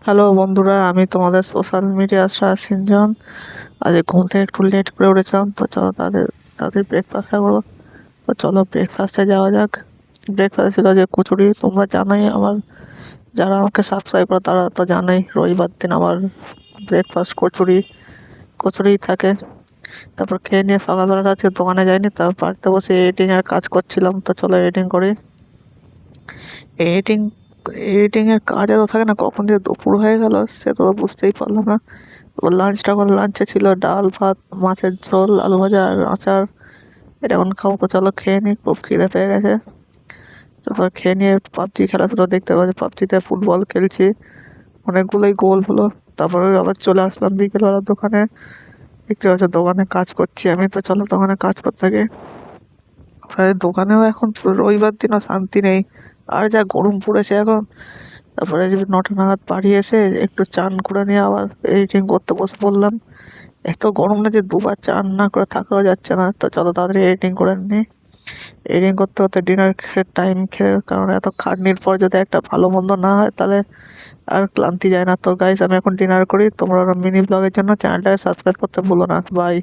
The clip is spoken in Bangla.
হ্যালো বন্ধুরা, আমি তোমাদের সোশ্যাল মিডিয়ার সিনজন। আজ ঘুম থেকে একটু লেট করে উঠেছিলাম, তো চলো তাদের তাদের ব্রেকফাস্ট করবো। তো চলো ব্রেকফাস্টে যাওয়া যাক। ব্রেকফাস্ট ছিল যে কচুরি। তোমরা জানোই, আমার যারা আমাকে সাবস্ক্রাইব করে তারা তো জানোই, রবিবার দিন আমার ব্রেকফাস্ট কচুরি কচুরিই থাকে। তারপর খেয়ে নিয়ে সকালবেলা আজকে দোকানে যাইনি, তারপর বাড়িতে বসে এডিটিংয়ের কাজ করছিলাম। তো চলো এডিটিং করি। এডিটিং এডিটিংয়ের কাজ এত থাকে না, কখন যে দুপুর হয়ে গেল সে তো বুঝতেই পারলাম না। তারপর লাঞ্চটা করে, লাঞ্চে ছিল ডাল ভাত, মাছের ঝোল, আলু ভাজা আর আচার। এটা এখন খাবো, তো চলো খেয়ে নিই, খুব খিদে পেয়ে গেছে। তারপর খেয়ে নিয়ে পাবজি খেলাধুলো দেখতে পাচ্ছি, পাবজিতে ফুটবল খেলছি, অনেকগুলোই গোল হলো। তারপরে আবার চলে আসলাম বিকেলবেলা দোকানে। দেখতে পাচ্ছ দোকানে কাজ করছি আমি, তো চলো দোকানে কাজ করতে থাকি। প্রায় দোকানেও এখন রবিবার দিনও শান্তি নেই, আর যা গরম পড়েছে এখন। তারপরে যে 9টা নাগাদ বাড়ি এসে একটু চান করে নিয়ে আবার এডিটিং করতে বসে পড়লাম। এত গরম না যে দুবার চান না করে থাকাও যাচ্ছে না, তো চলো তাড়াতাড়ি এডিটিং করে নিই। এডিটিং করতে করতে ডিনার টাইম খেয়ে, কারণ এত খাটনির পর যদি একটা ভালো মন্দ না হয় তাহলে আর ক্লান্তি যায় না। তো গাইস, আমি এখন ডিনার করি। তোমরা মিনি ব্লগের জন্য চ্যানেলটাকে সাবস্ক্রাইব করতে ভুলো না। বাই।